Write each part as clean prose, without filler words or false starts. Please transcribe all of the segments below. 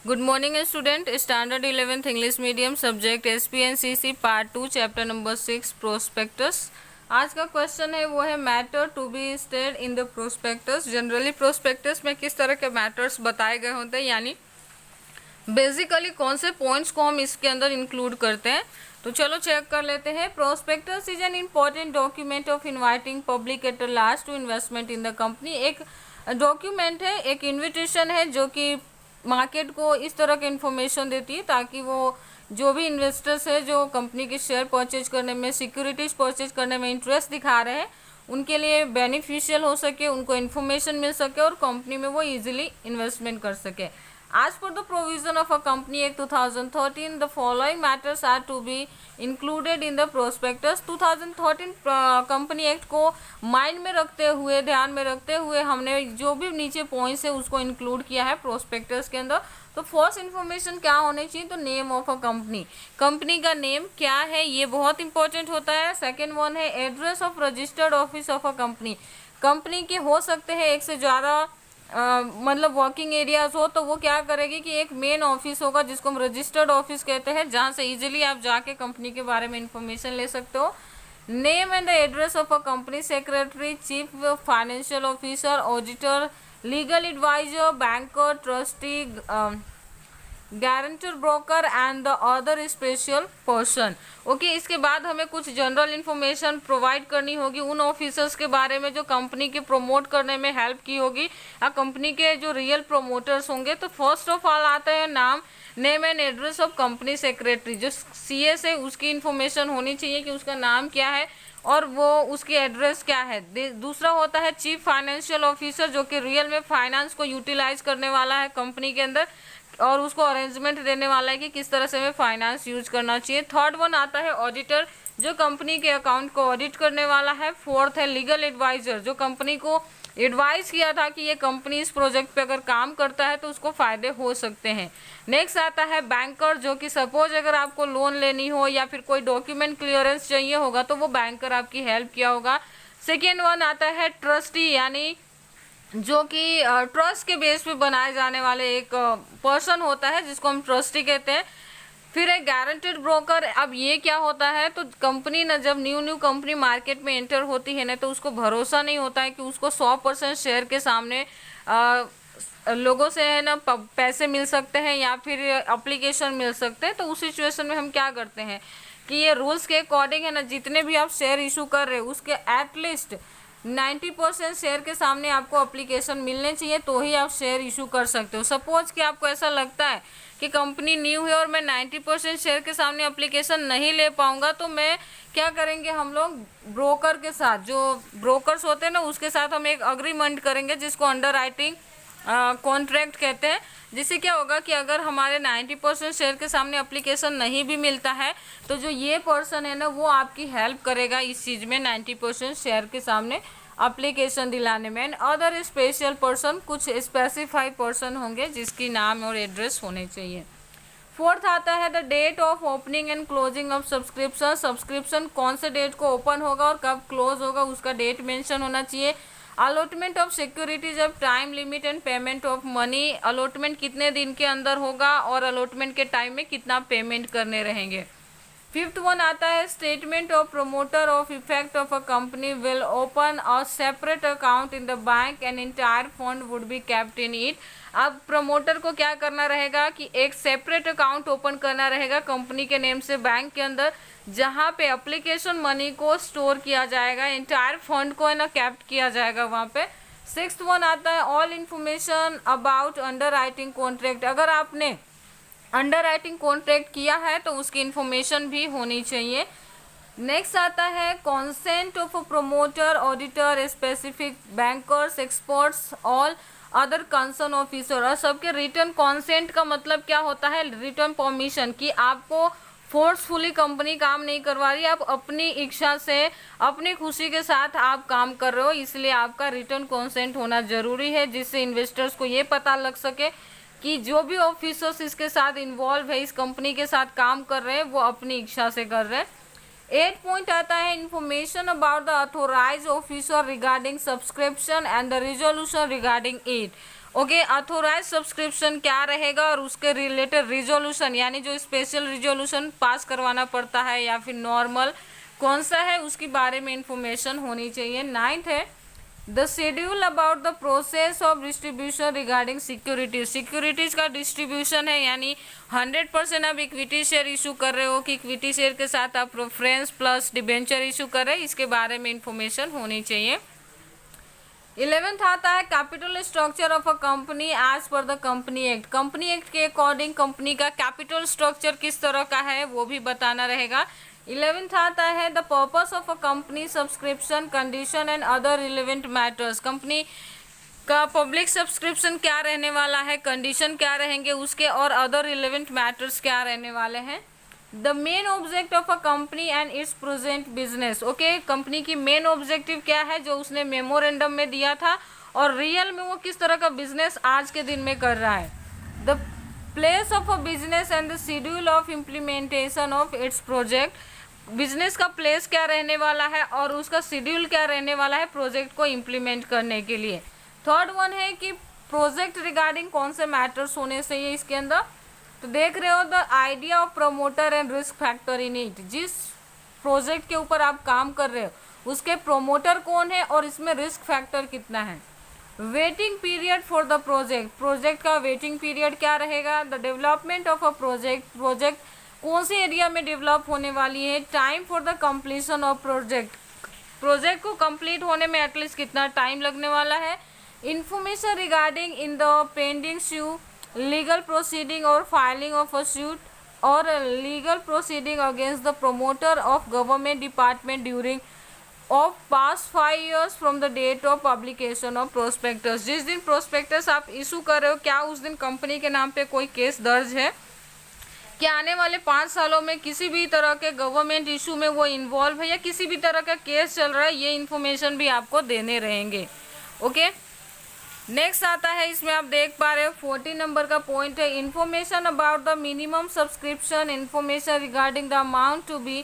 Good morning student. Standard 11th English medium subject SPNCC part 2 chapter number 6 prospectus. आज का question है वो है matter to be stated in the prospectus. Generally prospectus में किस तरह के मैटर्स बताए गए होते हैं, यानी बेसिकली कौन से पॉइंट्स को हम इसके अंदर इंक्लूड करते हैं। तो चलो चेक कर लेते हैं। Prospectus is an important document of inviting public at last to investment in the company. एक डॉक्यूमेंट है, एक इन्विटेशन है जो कि मार्केट को इस तरह की इन्फॉर्मेशन देती है ताकि वो जो भी इन्वेस्टर्स है जो कंपनी के शेयर परचेज करने में, सिक्योरिटीज परचेज करने में इंटरेस्ट दिखा रहे हैं, उनके लिए बेनिफिशियल हो सके, उनको इन्फॉर्मेशन मिल सके और कंपनी में वो इजीली इन्वेस्टमेंट कर सके। As per the provision of a Company Act 2013, the following matters are to be included in the prospectus। 2013 company act को माइंड में रखते हुए, ध्यान में रखते हुए हमने जो भी नीचे पॉइंट्स है उसको इंक्लूड किया है प्रोस्पेक्टस के अंदर। तो फर्स्ट इन्फॉर्मेशन क्या होनी चाहिए, तो name of a company, company का नेम क्या है ये बहुत इंपॉर्टेंट होता है। सेकेंड वन है address of registered office of a company. Company के हो सकते हैं एक से ज़्यादा मतलब वर्किंग एरियाज हो, तो वो क्या करेगी कि एक मेन ऑफिस होगा जिसको हम रजिस्टर्ड ऑफिस कहते हैं, जहाँ से इजीली आप जाके कंपनी के बारे में इंफॉर्मेशन ले सकते हो। Name and the address of a company secretary, chief financial officer, auditor, legal adviser, banker, trustee, guarantor, broker and the other special person. Okay, इसके बाद हमें कुछ जनरल इन्फॉर्मेशन प्रोवाइड करनी होगी उन ऑफिसर्स के बारे में जो कंपनी के प्रमोट करने में हेल्प की होगी, या कंपनी के जो रियल प्रमोटर्स होंगे। तो फर्स्ट ऑफ ऑल आता है नाम, name and address of company secretary. जो CS है उसकी इन्फॉर्मेशन होनी चाहिए कि उसका नाम क्या है और वो उसकी एड्रेस क्या है। दूसरा होता है चीफ फाइनेंशियल ऑफिसर, जो कि रियल में फाइनेंस को यूटिलाइज करने वाला है कंपनी के अंदर और उसको अरेंजमेंट देने वाला है कि किस तरह से हमें फाइनेंस यूज करना चाहिए। थर्ड वन आता है ऑडिटर, जो कंपनी के अकाउंट को ऑडिट करने वाला है। फोर्थ है लीगल एडवाइजर, जो कंपनी को एडवाइस किया था कि ये कंपनी इस प्रोजेक्ट पे अगर काम करता है तो उसको फायदे हो सकते हैं। नेक्स्ट आता है बैंकर, जो कि सपोज अगर आपको लोन लेनी हो या फिर कोई डॉक्यूमेंट क्लियरेंस चाहिए होगा तो वो बैंकर आपकी हेल्प किया होगा। सेकेंड वन आता है ट्रस्टी, यानी जो कि ट्रस्ट के बेस पे बनाए जाने वाले एक पर्सन होता है जिसको हम ट्रस्टी कहते हैं। फिर एक गारंटेड ब्रोकर। अब ये क्या होता है, तो कंपनी ना जब न्यू कंपनी मार्केट में एंटर होती है ना, तो उसको भरोसा नहीं होता है कि उसको 100% शेयर के सामने लोगों से है ना पैसे मिल सकते हैं या फिर एप्लीकेशन मिल सकते हैं। तो उस सिचुएशन में हम क्या करते हैं कि ये रूल्स के अकॉर्डिंग है ना, जितने भी आप शेयर इशू कर रहे हो उसके एटलीस्ट 90% शेयर के सामने आपको एप्लीकेशन मिलने चाहिए, तो ही आप शेयर इशू कर सकते हो। सपोज कि आपको ऐसा लगता है कि कंपनी न्यू है और मैं 90% शेयर के सामने एप्लीकेशन नहीं ले पाऊंगा, तो मैं क्या करेंगे, हम लोग ब्रोकर के साथ, जो ब्रोकर्स होते हैं ना उसके साथ हम एक अग्रीमेंट करेंगे जिसको अंडर राइटिंग कॉन्ट्रैक्ट कहते हैं। जिससे क्या होगा कि अगर हमारे 90% शेयर के सामने एप्लीकेशन नहीं भी मिलता है तो जो ये पर्सन है ना वो आपकी हेल्प करेगा इस चीज़ में 90% शेयर के सामने एप्लीकेशन दिलाने में। एंड अदर स्पेशल पर्सन, कुछ स्पेसिफाइड पर्सन होंगे जिसकी नाम और एड्रेस होने चाहिए। फोर्थ आता है the date of opening and closing of subscription. Subscription कौन से डेट को ओपन होगा और कब क्लोज होगा उसका डेट मेंशन होना चाहिए। Allotment of securities of time limit and payment of money. Allotment कितने दिन के अंदर होगा और अलॉटमेंट के टाइम में कितना पेमेंट करने रहेंगे। फिफ्थ वन आता है statement of promoter of effect of a company will open a separate account in the bank and entire fund would be kept in it. अब प्रमोटर को क्या करना रहेगा कि एक सेपरेट अकाउंट ओपन करना रहेगा कंपनी के नेम से बैंक के अंदर, जहाँ पे एप्लीकेशन मनी को स्टोर किया जाएगा, इंटायर फंड को है ना कैप्ट किया जाएगा वहाँ पे। सिक्स्थ वन आता है all information about under writing contract. अगर आपने अंडर राइटिंग कॉन्ट्रैक्ट किया है तो उसकी इन्फॉर्मेशन भी होनी चाहिए। नेक्स्ट आता है consent of promoter, auditor, specific bankers, experts, all other concern officer. और सबके रिटर्न कॉन्सेंट का मतलब क्या होता है, रिटर्न परमिशन, कि आपको फोर्सफुली कंपनी काम नहीं करवा रही, आप अपनी इच्छा से अपनी खुशी के साथ आप काम कर रहे हो, इसलिए आपका रिटर्न कॉन्सेंट होना जरूरी है, जिससे इन्वेस्टर्स को ये पता लग सके कि जो भी ऑफिसर्स इसके साथ इन्वॉल्व है, इस कंपनी के साथ काम कर रहे हैं, वो अपनी इच्छा से कर रहे हैं। 8 पॉइंट आता है information about the authorise officer regarding subscription and the resolution regarding it. Okay, authorise subscription क्या रहेगा और उसके रिलेटेड रिजोल्यूशन, यानी जो स्पेशल रिजोल्यूशन पास करवाना पड़ता है या फिर नॉर्मल कौन सा है, उसके बारे में इंफॉर्मेशन होनी चाहिए। 9th है the schedule about the process of distribution regarding securities. Securities का डिस्ट्रीब्यूशन है, यानी 100% आप इक्विटी शेयर इशू कर रहे हो कि इक्विटी शेयर के साथ आप प्रेफरेंस प्लस डिबेंचर इशू कर रहे हैं, इसके बारे में इंफॉर्मेशन होनी चाहिए। 11th आता है capital structure of a company as per the company act. Company act के अकॉर्डिंग कंपनी का कैपिटल स्ट्रक्चर किस तरह का है वो भी बताना रहेगा। 11th आता है the purpose of a company subscription condition and other relevant matters. Company का पब्लिक सब्सक्रिप्शन क्या रहने वाला है, कंडीशन क्या रहेंगे उसके, और अदर रिलेवेंट मैटर्स क्या रहने वाले हैं। The main object of a company and it's present business. Okay, company की मेन ऑब्जेक्टिव क्या है जो उसने मेमोरेंडम में दिया था, और रियल में वो किस तरह का बिजनेस आज के दिन में कर रहा है। The place of a business and the schedule of implementation of its project. Business का प्लेस क्या रहने वाला है और उसका शेड्यूल क्या रहने वाला है प्रोजेक्ट को इम्प्लीमेंट करने के लिए। थर्ड वन है कि प्रोजेक्ट रिगार्डिंग कौन से मैटर्स होने चाहिए इसके अंदर। तो देख रहे हो the idea of promoter and risk factor in it. जिस प्रोजेक्ट के ऊपर आप काम कर रहे हो उसके प्रोमोटर कौन है और इसमें रिस्क फैक्टर कितना है। Waiting period for the project. Project का वेटिंग पीरियड क्या रहेगा। The development of a project. Project कौन से एरिया में डेवलप होने वाली है। Time for the completion of project. Project को कंप्लीट होने में एटलीस्ट कितना टाइम लगने वाला है। Information regarding in the pending sue, legal proceeding और फाइलिंग ऑफ अ सूट और legal proceeding against the promoter of government department during of past 5 years from the date of publication of prospectus. जिस दिन prospectus आप issue कर रहे हो क्या उस दिन कंपनी के नाम पे कोई केस दर्ज है, क्या आने वाले 5 सालों में किसी भी तरह के गवर्नमेंट इशू में वो इन्वॉल्व है या किसी भी तरह का केस चल रहा है, ये इन्फॉर्मेशन भी आपको देने रहेंगे। ओके, नेक्स्ट आता है, इसमें आप देख पा रहे हो 14 नंबर का पॉइंट है information about the minimum subscription, information regarding the amount to be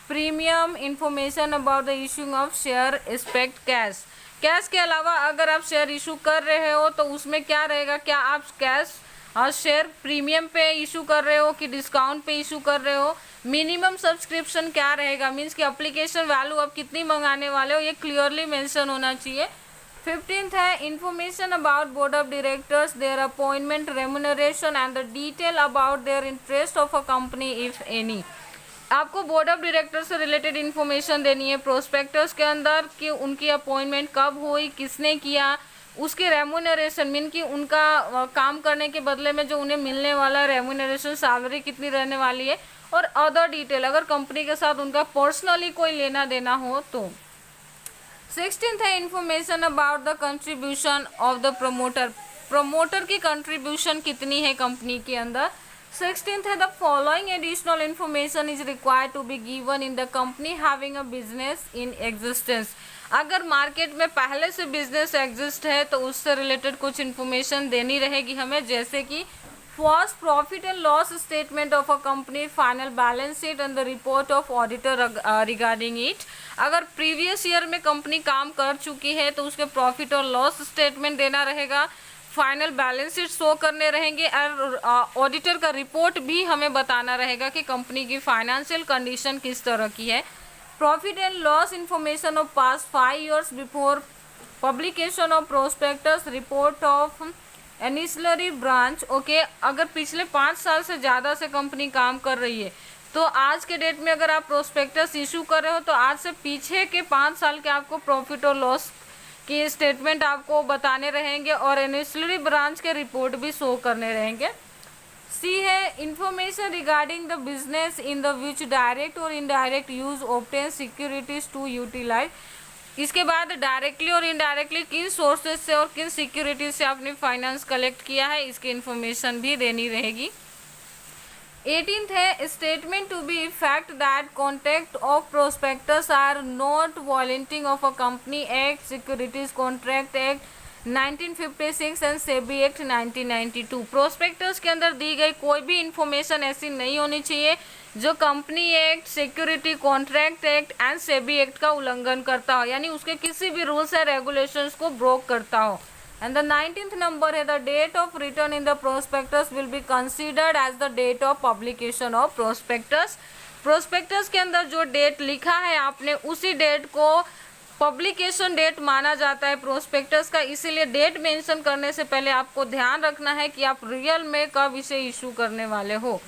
premium, information about the issuing of share except cash. Cash के अलावा अगर आप शेयर इशू कर रहे हो तो उसमें क्या रहेगा, क्या आप कैश और शेयर प्रीमियम पे इशू कर रहे हो कि डिस्काउंट पे इशू कर रहे हो। मिनिमम सब्सक्रिप्शन क्या रहेगा, मीन्स कि एप्लीकेशन वैल्यू आप कितनी मंगाने वाले हो, ये क्लियरली मेंशन होना चाहिए। 15th है information about board of directors, there appointment, remuneration and the detail about their interest of a company if any. आपको बोर्ड ऑफ डायरेक्टर से रिलेटेड इन्फॉर्मेशन देनी है प्रोस्पेक्टस के अंदर कि उनकी अपॉइंटमेंट कब हुई, किसने किया, उसके रेम्यूनरेशन मीन कि उनका काम करने के बदले में जो उन्हें मिलने वाला रेम्यूनरेशन सैलरी कितनी रहने वाली है, और अदर डिटेल अगर कंपनी के साथ उनका पर्सनली कोई लेना देना हो तो। 16th है information about the contribution of the promoter. Promoter की कंट्रीब्यूशन कितनी है कंपनी के अंदर। 16th है the following additional information is required to be given in the company having a business in existence. अगर मार्केट में पहले से बिजनेस एग्जिस्ट है तो उससे रिलेटेड कुछ इन्फॉर्मेशन देनी रहेगी हमें, जैसे कि first profit and loss statement of a company, final balance sheet and the report of auditor regarding it. अगर प्रीवियस ईयर में कंपनी काम कर चुकी है तो उसके प्रॉफिट और लॉस स्टेटमेंट देना रहेगा, फाइनल बैलेंस शीट शो करने रहेंगे, और ऑडिटर का रिपोर्ट भी हमें बताना रहेगा कि कंपनी की फाइनेंशियल कंडीशन किस तरह की है। Profit and loss information of past 5 years before publication of prospectus, report of ancillary branch. Okay, अगर पिछले 5 साल से ज़्यादा से कंपनी काम कर रही है तो आज के डेट में अगर आप प्रोस्पेक्टस इशू कर रहे हो तो आज से पीछे के 5 साल के आपको प्रॉफिट और लॉस के स्टेटमेंट आपको बताने रहेंगे, और एनिसलरी ब्रांच के रिपोर्ट भी शो करने रहेंगे। सी है information regarding the business in the which direct or indirect use obtain securities to utilise. इसके बाद डायरेक्टली और इनडायरेक्टली किन सोर्सेज से और किन सिक्योरिटीज से आपने फाइनेंस कलेक्ट किया है, इसकी इन्फॉर्मेशन भी देनी रहेगी। 18th है statement to be fact that contract of prospectus are not violating of a company act, securities contract act 1956 and SEBI act 1992। Prospectus के अंदर दी गई कोई भी इंफॉर्मेशन ऐसी नहीं होनी चाहिए जो company act, security contract act and SEBI act का उल्लंघन करता हो, यानी उसके किसी भी रूल्स या रेगुलेशंस को ब्रोक करता हो। एंड द 19th नंबर है the date of return in the prospectus will be considered as the date of publication of prospectus. Prospectus के अंदर जो डेट लिखा है आपने उसी डेट को पब्लिकेशन डेट माना जाता है प्रोस्पेक्टस का, इसीलिए डेट मेंशन करने से पहले आपको ध्यान रखना है कि आप रियल में कब इसे इशू करने वाले हो।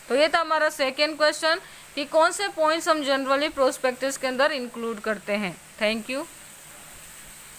तो ये था हमारा सेकेंड क्वेश्चन कि कौन से पॉइंट्स हम जनरली प्रोस्पेक्टस के अंदर इंक्लूड करते हैं। Thank you.